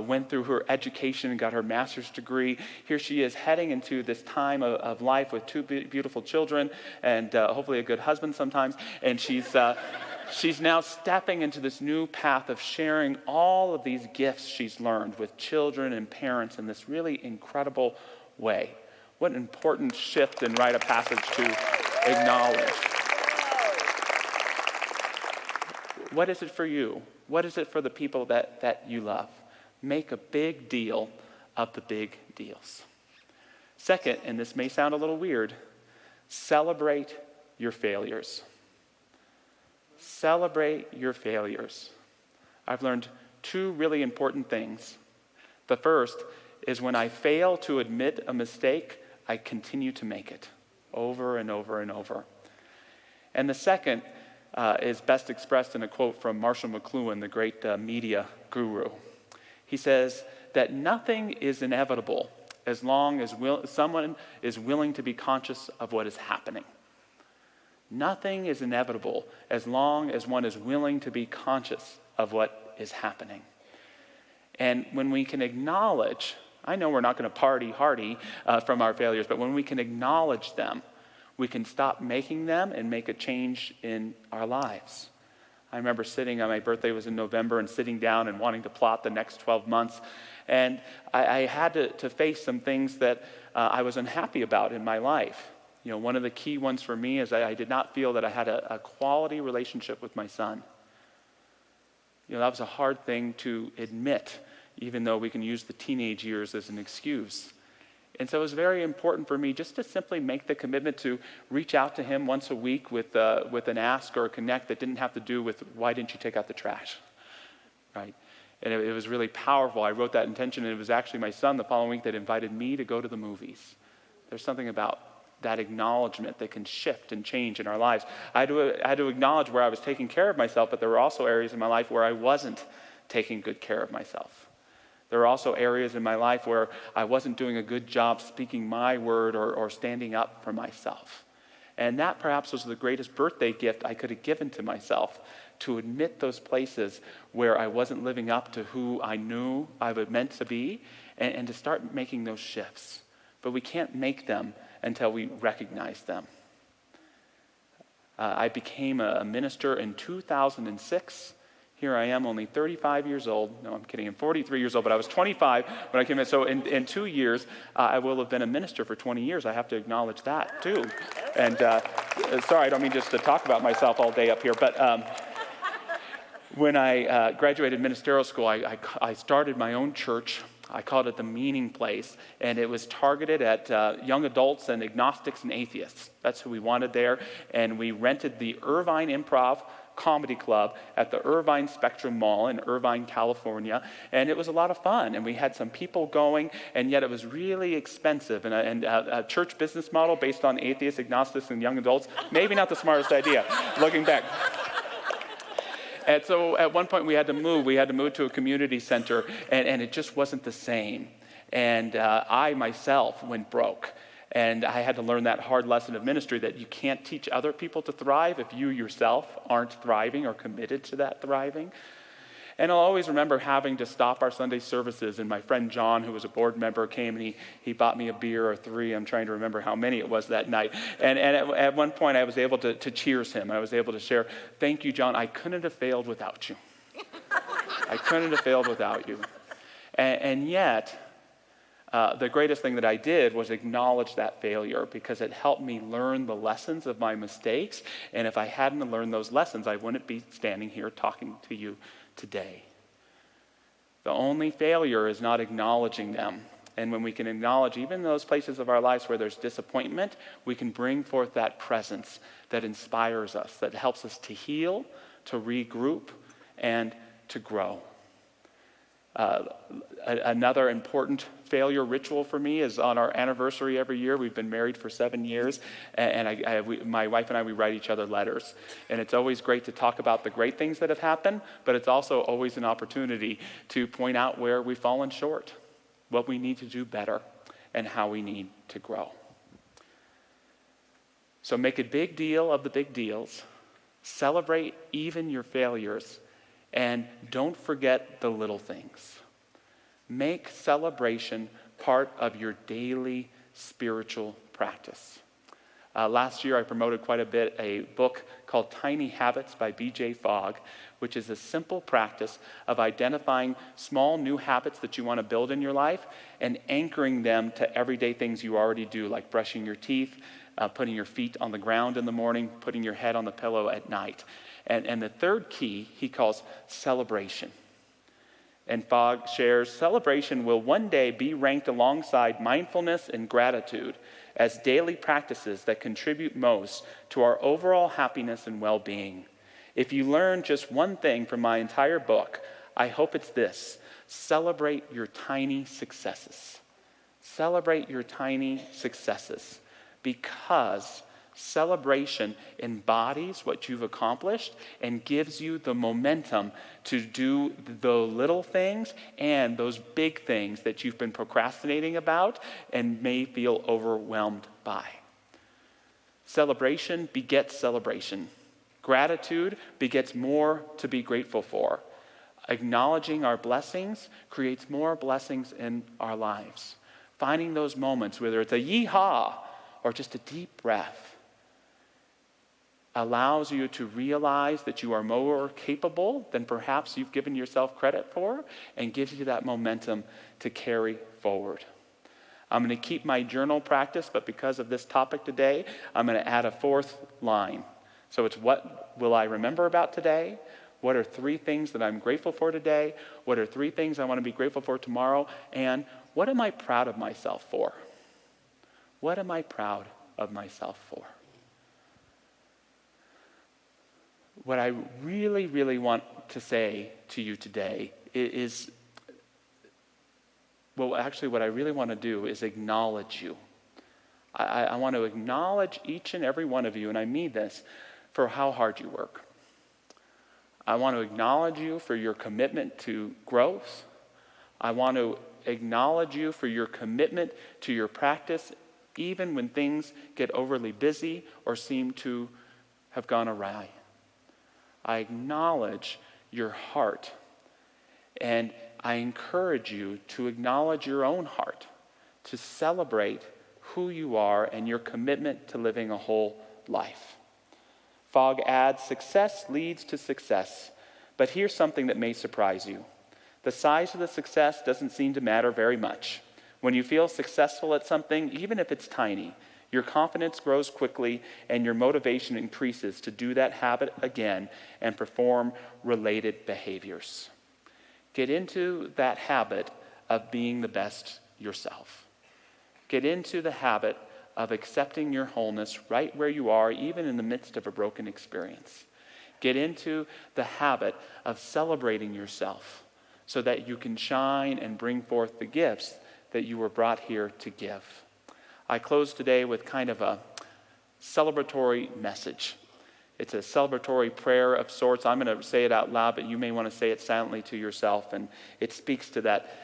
went through her education and got her master's degree. Here she is heading into this time of life with two beautiful children and hopefully a good husband sometimes. And she's now stepping into this new path of sharing all of these gifts she's learned with children and parents in this really incredible way. What an important shift and rite of passage to acknowledge. What is it for you? What is it for the people that you love? Make a big deal of the big deals. Second, and this may sound a little weird, celebrate your failures. Celebrate your failures. I've learned two really important things. The first is when I fail to admit a mistake, I continue to make it over and over and over. And the second is best expressed in a quote from Marshall McLuhan, the great media guru. He says that nothing is inevitable as long as someone is willing to be conscious of what is happening. Nothing is inevitable as long as one is willing to be conscious of what is happening. And when we can acknowledge, I know we're not going to party hardy from our failures, but when we can acknowledge them, we can stop making them and make a change in our lives. I remember my birthday was in November, and sitting down and wanting to plot the next 12 months. And I had to face some things that I was unhappy about in my life. You know, one of the key ones for me is I did not feel that I had a quality relationship with my son. You know, that was a hard thing to admit, even though we can use the teenage years as an excuse. And so it was very important for me just to simply make the commitment to reach out to him once a week with an ask or a connect that didn't have to do with, why didn't you take out the trash, right? And it was really powerful. I wrote that intention, and it was actually my son the following week that invited me to go to the movies. There's something about that acknowledgement that can shift and change in our lives. I had to acknowledge where I was taking care of myself, but there were also areas in my life where I wasn't taking good care of myself. There were also areas in my life where I wasn't doing a good job speaking my word or standing up for myself. And that perhaps was the greatest birthday gift I could have given to myself, to admit those places where I wasn't living up to who I knew I was meant to be, and to start making those shifts. But we can't make them until we recognize them. I became a minister in 2006. Here I am, only 35 years old. No, I'm kidding. I'm 43 years old, but I was 25 when I came in. So in 2 years, I will have been a minister for 20 years. I have to acknowledge that, too. And sorry, I don't mean just to talk about myself all day up here, but When I graduated ministerial school, I started my own church. I called it the Meaning Place, and it was targeted at young adults and agnostics and atheists. That's who we wanted there, and we rented the Irvine Improv Comedy Club at the Irvine Spectrum Mall in Irvine, California, and it was a lot of fun, and we had some people going, and yet it was really expensive, and a church business model based on atheists, agnostics, and young adults, maybe not the smartest idea, looking back. And so at one point we had to move to a community center, and it just wasn't the same, and I myself went broke. And I had to learn that hard lesson of ministry that you can't teach other people to thrive if you yourself aren't thriving or committed to that thriving. And I'll always remember having to stop our Sunday services, and my friend John, who was a board member, came and he bought me a beer or 3. I'm trying to remember how many it was that night. And at one point I was able to cheers him. I was able to share, "Thank you, John. I couldn't have failed without you. I couldn't have failed without you." And yet, the greatest thing that I did was acknowledge that failure, because it helped me learn the lessons of my mistakes. And if I hadn't learned those lessons, I wouldn't be standing here talking to you today. The only failure is not acknowledging them. And when we can acknowledge even those places of our lives where there's disappointment, we can bring forth that presence that inspires us, that helps us to heal, to regroup, and to grow. Another important failure ritual for me is on our anniversary every year. We've been married for 7 years, and my wife and I, we write each other letters. And it's always great to talk about the great things that have happened, but it's also always an opportunity to point out where we've fallen short, what we need to do better, and how we need to grow. So make a big deal of the big deals. Celebrate even your failures. And don't forget the little things. Make celebration part of your daily spiritual practice. Last year I promoted quite a bit a book called Tiny Habits by B.J. Fogg, which is a simple practice of identifying small new habits that you want to build in your life and anchoring them to everyday things you already do, like brushing your teeth, putting your feet on the ground in the morning, putting your head on the pillow at night. And the third key he calls celebration. And Fogg shares, celebration will one day be ranked alongside mindfulness and gratitude as daily practices that contribute most to our overall happiness and well-being. If you learn just one thing from my entire book, I hope it's this: celebrate your tiny successes. Celebrate your tiny successes, because celebration embodies what you've accomplished and gives you the momentum to do the little things and those big things that you've been procrastinating about and may feel overwhelmed by. Celebration begets celebration. Gratitude begets more to be grateful for. Acknowledging our blessings creates more blessings in our lives. Finding those moments, whether it's a yee-haw or just a deep breath, allows you to realize that you are more capable than perhaps you've given yourself credit for, and gives you that momentum to carry forward. I'm going to keep my journal practice, but because of this topic today, I'm going to add a 4th line. So it's, what will I remember about today? What are 3 things that I'm grateful for today? What are 3 things I want to be grateful for tomorrow? And what am I proud of myself for? What am I proud of myself for? What I really, really want to say to you today is, well, actually what I really want to do is acknowledge you. I want to acknowledge each and every one of you, and I mean this, for how hard you work. I want to acknowledge you for your commitment to growth. I want to acknowledge you for your commitment to your practice, even when things get overly busy or seem to have gone awry. I acknowledge your heart, and I encourage you to acknowledge your own heart, to celebrate who you are and your commitment to living a whole life. Fogg adds, success leads to success, but here's something that may surprise you. The size of the success doesn't seem to matter very much. When you feel successful at something, even if it's tiny, Your confidence grows quickly, and your motivation increases to do that habit again and perform related behaviors. Get into that habit of being the best yourself. Get into the habit of accepting your wholeness right where you are, even in the midst of a broken experience. Get into the habit of celebrating yourself so that you can shine and bring forth the gifts that you were brought here to give. I close today with kind of a celebratory message. It's a celebratory prayer of sorts. I'm going to say it out loud, but you may want to say it silently to yourself. And it speaks to that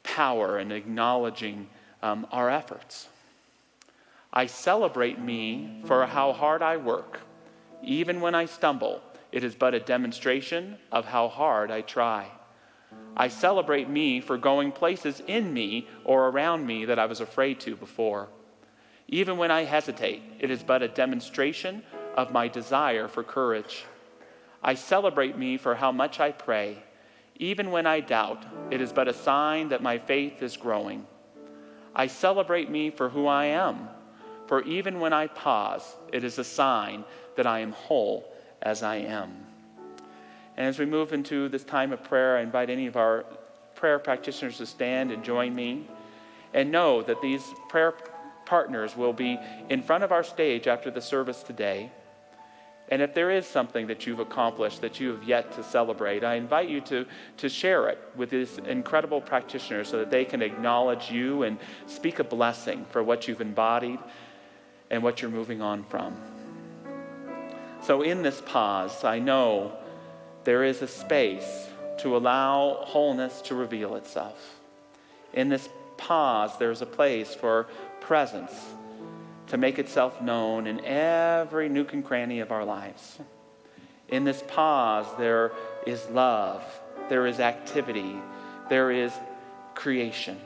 power and acknowledging our efforts. I celebrate me for how hard I work. Even when I stumble, it is but a demonstration of how hard I try. I celebrate me for going places in me or around me that I was afraid to before. Even when I hesitate, it is but a demonstration of my desire for courage. I celebrate me for how much I pray. Even when I doubt, it is but a sign that my faith is growing. I celebrate me for who I am. For even when I pause, it is a sign that I am whole as I am. And as we move into this time of prayer, I invite any of our prayer practitioners to stand and join me. And know that these prayer partners will be in front of our stage after the service today. And if there is something that you've accomplished that you have yet to celebrate, I invite you to share it with these incredible practitioners so that they can acknowledge you and speak a blessing for what you've embodied and what you're moving on from. So in this pause, I know there is a space to allow wholeness to reveal itself. In this pause, there's a place for presence to make itself known in every nook and cranny of our lives. In this pause, there is love, there is activity, there is creation.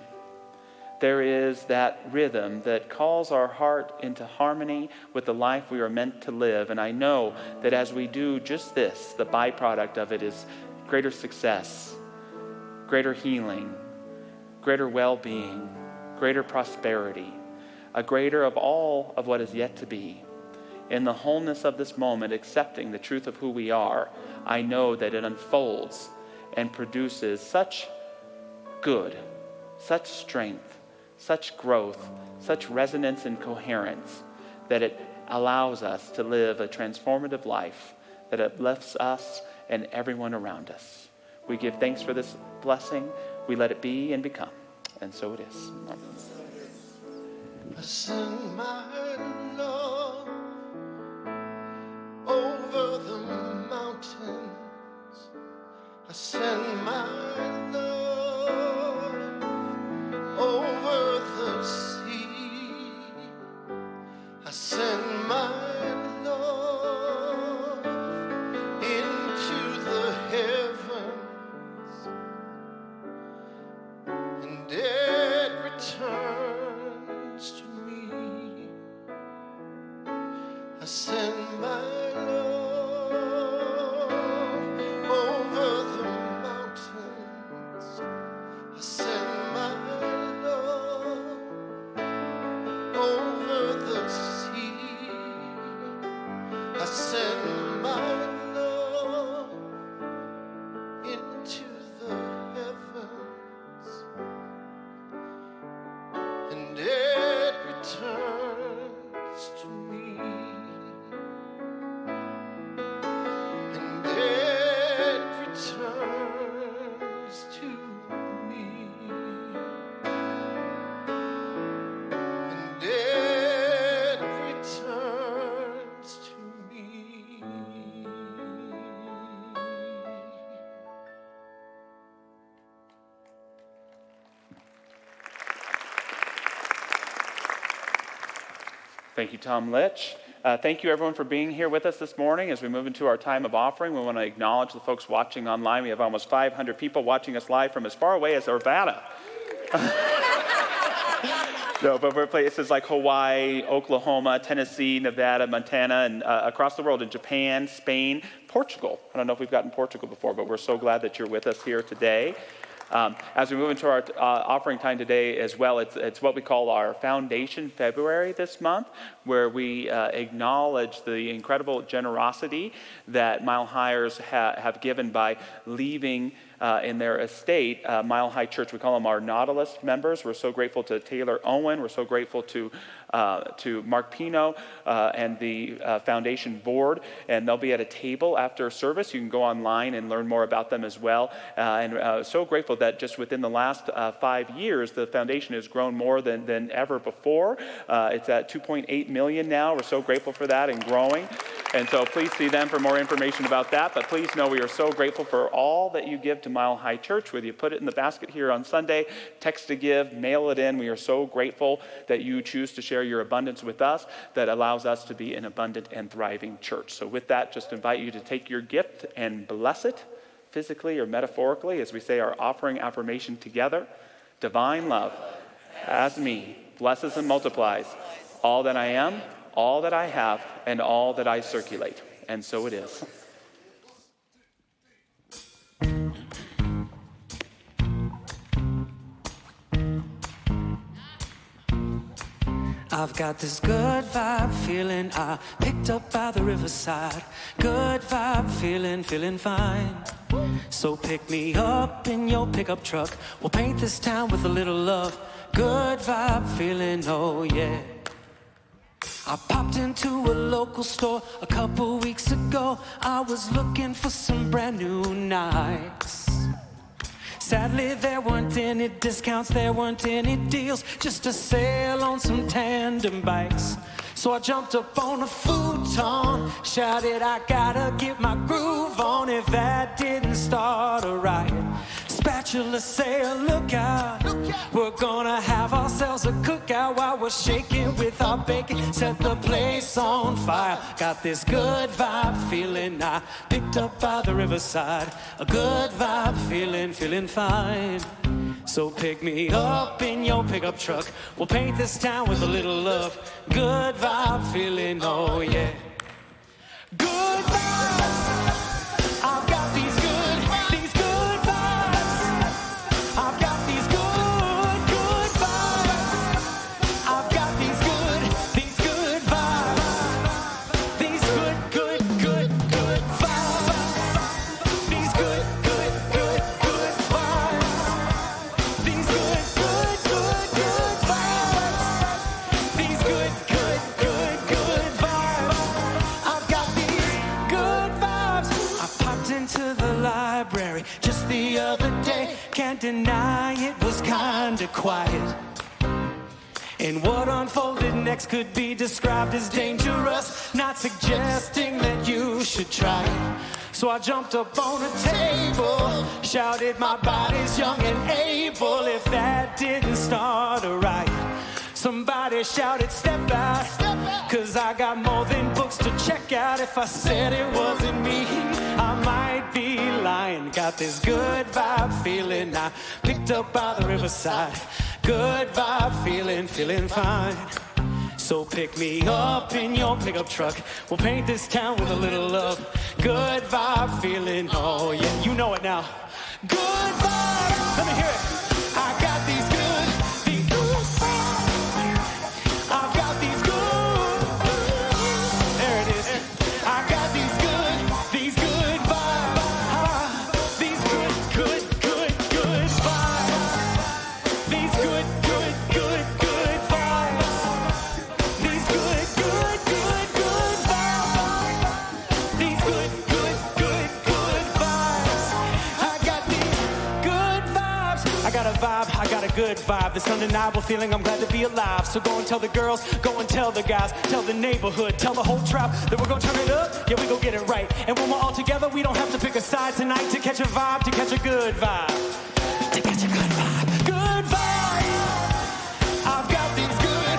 There is that rhythm that calls our heart into harmony with the life we are meant to live. And I know that as we do just this, the byproduct of it is greater success, greater healing, greater well-being, greater prosperity, a greater of all of what is yet to be. In the wholeness of this moment, accepting the truth of who we are, I know that it unfolds and produces such good, such strength, such growth, such resonance and coherence, that it allows us to live a transformative life that uplifts us and everyone around us. We give thanks for this blessing. We let it be and become. And so it is. Amen. I send my love over the mountains. I send my love over the sea. I send my love into the heavens, and it returns to me. I send my love over the mountains. I send my love over the sea. I send my love into the heavens, and it returns to me, and it returns to me, and it returns to me. Thank you, Tom Litch. Thank you, everyone, for being here with us this morning. As we move into our time of offering, we want to acknowledge the folks watching online. We have almost 500 people watching us live from as far away as Nevada. No, but we're places like Hawaii, Oklahoma, Tennessee, Nevada, Montana, and across the world in Japan, Spain, Portugal. I don't know if we've gotten Portugal before, but we're so glad that you're with us here today. As we move into our offering time today as well, it's what we call our Foundation February this month, where we acknowledge the incredible generosity that Mile Highers have given by leaving in their estate Mile High Church. We call them our Nautilus members. We're so grateful to Taylor Owen. We're so grateful to Mark Pino and the foundation board, and they'll be at a table after service. You can go online and learn more about them as well. And so grateful that just within the last 5 years, the foundation has grown more than ever before. It's at 2.8 million now. We're so grateful for that and growing. And so please see them for more information about that. But please know we are so grateful for all that you give to Mile High Church, whether you put it in the basket here on Sunday, text to give, mail it in. We are so grateful that you choose to share your abundance with us. That allows us to be an abundant and thriving church. So with that, just invite you to take your gift and bless it, physically or metaphorically, as we say our offering affirmation together. Divine love, as me, blesses and multiplies all that I am, all that I have, and all that I circulate. And so it is. I've got this good vibe feeling I picked up by the riverside. Good vibe feeling fine. So pick me up in your pickup truck. We'll paint this town with a little love. Good vibe feeling, oh yeah. I popped into a local store a couple weeks ago. I was looking for some brand new Nikes. Sadly, there weren't any discounts, there weren't any deals, just a sale on some tandem bikes. So I jumped up on a futon, shouted, I gotta get my groove on. If that didn't start a riot, spatula sale, look out. We're gonna have ourselves a cookout while we're shaking with our bacon, set the place on fire. Got this good vibe feeling I picked up by the riverside. A good vibe feeling fine. So pick me up in your pickup truck. We'll paint this town with a little love. Good vibe feeling, oh yeah. Good vibes. I've got these good vibes. I've got these good vibes. I've got these good vibes. These good vibes. These good vibes. These good vibes. These good vibes. I've got these good vibes. I popped into the library just the other day. Can't deny it was kinda quiet. And what unfolded next could be described as dangerous. Not suggesting that you should try it. So I jumped up on a table, shouted, my body's young and able. If that didn't start a riot, somebody shouted, step out. Cause I got more than books to check out. If I said it wasn't me, I might be lying. Got this good vibe feeling I picked up by the riverside. Good vibe feeling fine. So pick me up in your pickup truck. We'll paint this town with a little love. Good vibe feeling, oh yeah, you know it now. Good vibe, let me hear it. I got these good vibes. I've got these good, there it is. I got these good vibes. These good vibes. These good vibes. These good vibes. These good vibes. I got these good vibes. I got a vibe, I got a good vibe. This undeniable feeling, I'm glad to be alive. So go and tell the girls, go and tell the guys, tell the neighborhood, tell the whole tribe that we're gonna turn it up, yeah, we gon' get it right. And when we're all together, we don't have to pick a side tonight to catch a vibe, to catch a good vibe. To catch a good vibe. Good vibe. I've got these good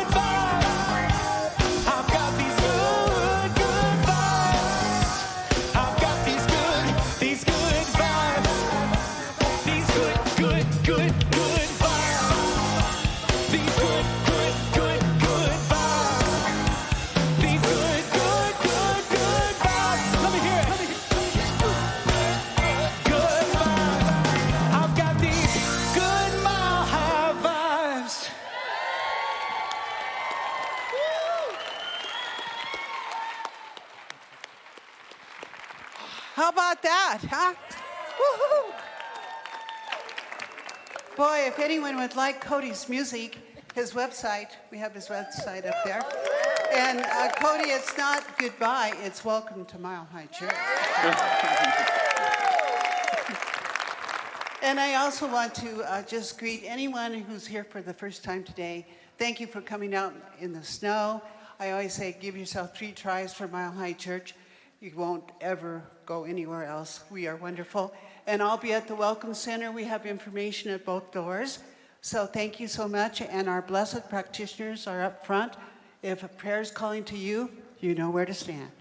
vibes. I've got these good vibes. I've got these good vibes. These good vibes. These good vibes. These good vibes. These good vibes. Let me hear it. Good vibes. about that, huh? Woohoo! Boy, if anyone would like Cody's music, his website, we have his website up there. And Cody, it's not goodbye, it's welcome to Mile High Church. And I also want to just greet anyone who's here for the first time today. Thank you for coming out in the snow. I always say, give yourself 3 tries for Mile High Church. You won't ever go anywhere else. We are wonderful. And I'll be at the Welcome Center. We have information at both doors. So thank you so much. And our blessed practitioners are up front. If a prayer is calling to you, you know where to stand.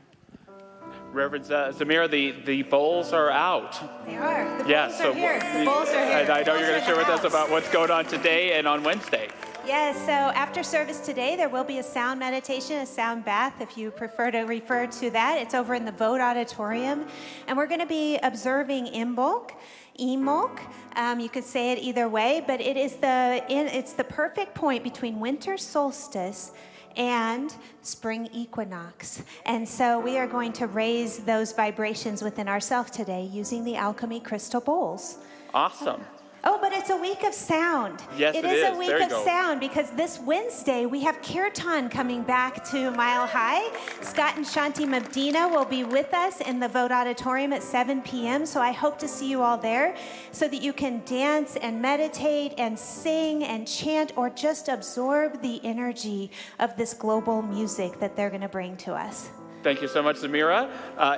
Reverend Zamira, the bowls are out. They are. The bowls Yes, are here. The bowls are here. I know you're going to share with us house. about what's going on today and on Wednesday. Yes, so after service today, there will be a sound meditation, a sound bath, if you prefer to refer to that. It's over in the Vote Auditorium. And we're going to be observing Imbolc. You could say it either way, but it's the perfect point between winter solstice and spring equinox. And so we are going to raise those vibrations within ourselves today using the alchemy crystal bowls. Awesome. Oh, but it's a week of sound. Yes, it is. It is a week There you of go. sound because this Wednesday we have Kirtan coming back to Mile High. Scott and Shanti Medina will be with us in the Vote Auditorium at 7 p.m. So I hope to see you all there so that you can dance and meditate and sing and chant or just absorb the energy of this global music that they're going to bring to us. Thank you so much, Zamira.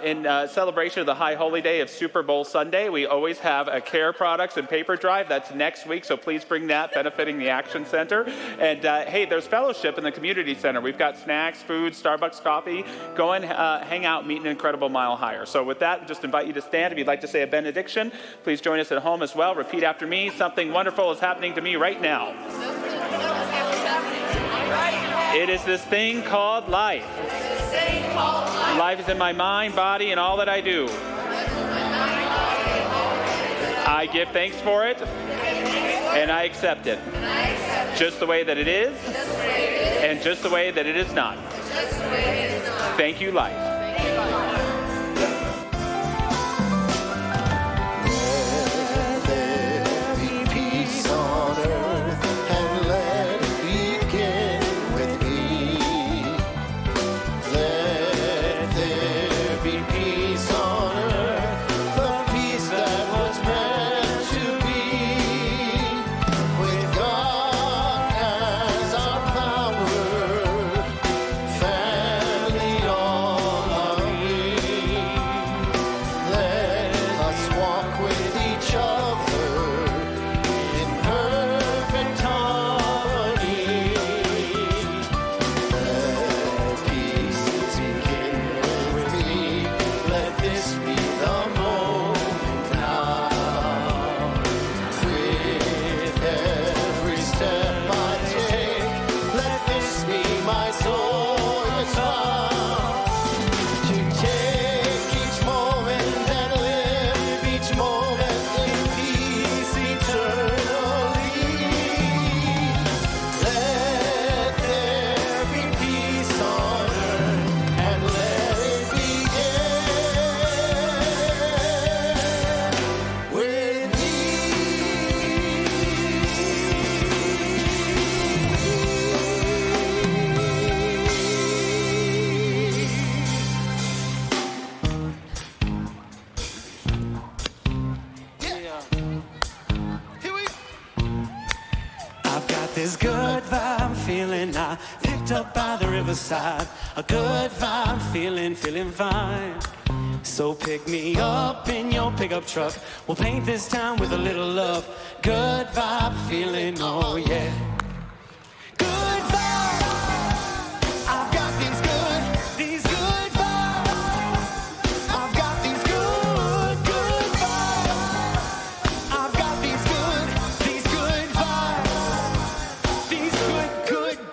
In celebration of the High Holy Day of Super Bowl Sunday, we always have a care products and paper drive. That's next week, so please bring that, benefiting the Action Center. And hey, there's fellowship in the community center. We've got snacks, food, Starbucks coffee. Go and hang out, meet an incredible Mile Higher. So with that, just invite you to stand. If you'd like to say a benediction, please join us at home as well. Repeat after me. Something wonderful is happening to me right now. It is this thing called life. Life is in my mind, body, and all that I do. I give thanks for it, and I accept it. Just the way that it is, and just the way that it is not. Thank you, life. This good vibe feeling I picked up by the riverside. A good vibe feeling fine. So pick me up in your pickup truck. We'll paint this town with a little love. Good vibe feeling, oh yeah. Good vibe. I've got these good vibes. I've got these good vibes. I've got these good vibes. These good vibes. These good vibes.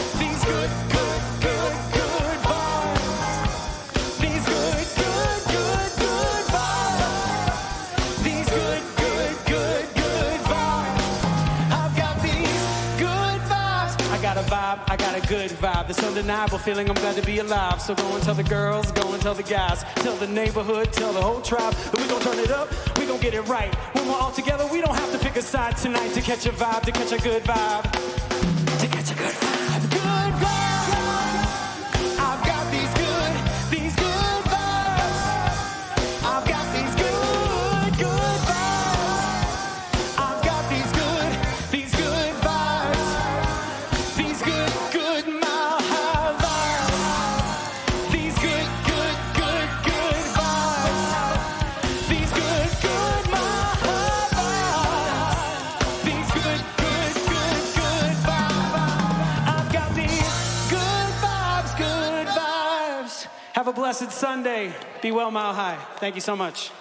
These good vibes. These good vibes. These good vibes. vibe, I got a good vibe. This undeniable feeling, I'm glad to be alive. So go and tell the girls, go and tell the guys, tell the neighborhood, tell the whole tribe that we gon' turn it up, we gon' get it right. When we're all together, we don't have to pick a side tonight to catch a vibe, to catch a good vibe. To catch a good vibe. Good vibe. I've got these good vibes. I've got these good vibes. I've got these good vibes. These good mile high vibes. These good vibes. These good mile high vibes. These good vibes. I've got these good vibes. Have a blessed Sunday. Be well, Mile High. Thank you so much.